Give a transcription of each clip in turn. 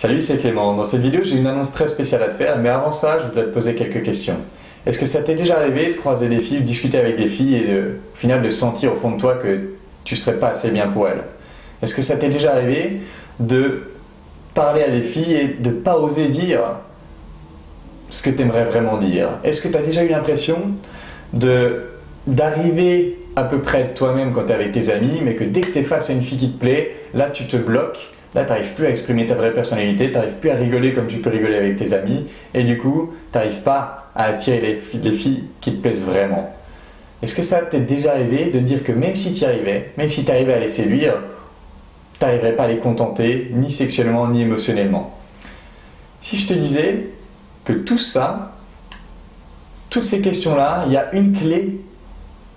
Salut, c'est Clément. Dans cette vidéo, j'ai une annonce très spéciale à te faire, mais avant ça, je voudrais te poser quelques questions. Est-ce que ça t'est déjà arrivé de croiser des filles, de discuter avec des filles et au final de sentir au fond de toi que tu ne serais pas assez bien pour elles? Est-ce que ça t'est déjà arrivé de parler à des filles et de ne pas oser dire ce que tu aimerais vraiment dire? Est-ce que tu as déjà eu l'impression d'arriver à peu près de toi-même quand tu es avec tes amis, mais que dès que tu es face à une fille qui te plaît, là tu te bloques? Là, tu n'arrives plus à exprimer ta vraie personnalité, tu n'arrives plus à rigoler comme tu peux rigoler avec tes amis, et du coup, tu n'arrives pas à attirer les filles qui te plaisent vraiment. Est-ce que ça t'est déjà arrivé de dire que même si tu y arrivais, même si tu arrivais à les séduire, tu n'arriverais pas à les contenter, ni sexuellement, ni émotionnellement? Si je te disais que tout ça, toutes ces questions-là, il y a une clé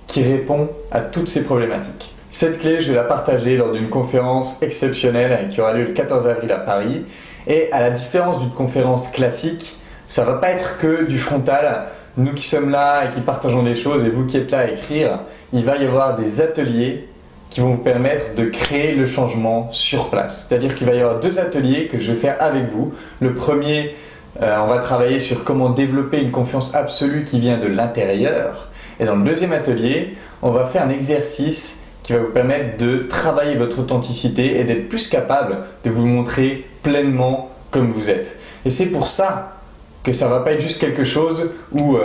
qui répond à toutes ces problématiques. Cette clé, je vais la partager lors d'une conférence exceptionnelle qui aura lieu le 14 avril à Paris. Et à la différence d'une conférence classique, ça ne va pas être que du frontal. Nous qui sommes là et qui partageons des choses et vous qui êtes là à écrire, il va y avoir des ateliers qui vont vous permettre de créer le changement sur place. C'est-à-dire qu'il va y avoir deux ateliers que je vais faire avec vous. Le premier, on va travailler sur comment développer une confiance absolue qui vient de l'intérieur. Et dans le deuxième atelier, on va faire un exercice qui va vous permettre de travailler votre authenticité et d'être plus capable de vous montrer pleinement comme vous êtes. Et c'est pour ça que ça ne va pas être juste quelque chose où,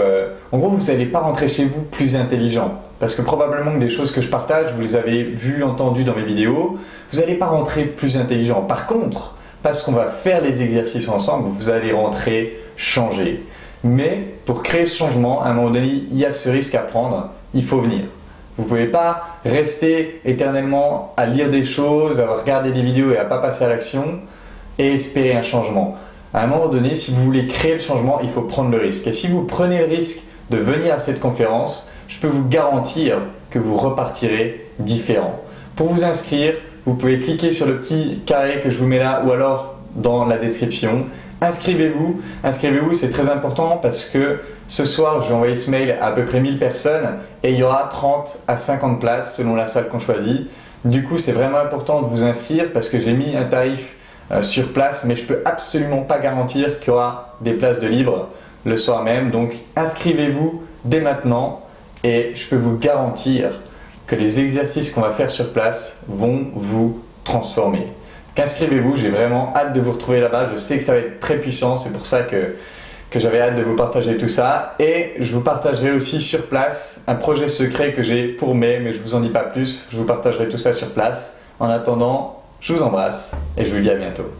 en gros, vous n'allez pas rentrer chez vous plus intelligent. Parce que probablement que des choses que je partage, vous les avez vues, entendues dans mes vidéos, vous n'allez pas rentrer plus intelligent. Par contre, parce qu'on va faire les exercices ensemble, vous allez rentrer changé. Mais pour créer ce changement, à un moment donné, il y a ce risque à prendre, il faut venir. Vous ne pouvez pas rester éternellement à lire des choses, à regarder des vidéos et à ne pas passer à l'action et espérer un changement. À un moment donné, si vous voulez créer le changement, il faut prendre le risque. Et si vous prenez le risque de venir à cette conférence, je peux vous garantir que vous repartirez différent. Pour vous inscrire, vous pouvez cliquer sur le petit carré que je vous mets là ou alors dans la description. Inscrivez-vous, c'est très important parce que ce soir, je vais envoyer ce mail à peu près 1000 personnes et il y aura 30 à 50 places selon la salle qu'on choisit. Du coup, c'est vraiment important de vous inscrire parce que j'ai mis un tarif sur place, mais je ne peux absolument pas garantir qu'il y aura des places de libre le soir même. Donc, inscrivez-vous dès maintenant et je peux vous garantir que les exercices qu'on va faire sur place vont vous transformer. Inscrivez-vous, j'ai vraiment hâte de vous retrouver là-bas, je sais que ça va être très puissant, c'est pour ça que j'avais hâte de vous partager tout ça. Et je vous partagerai aussi sur place un projet secret que j'ai pour mai, mais je ne vous en dis pas plus, je vous partagerai tout ça sur place. En attendant, je vous embrasse et je vous dis à bientôt.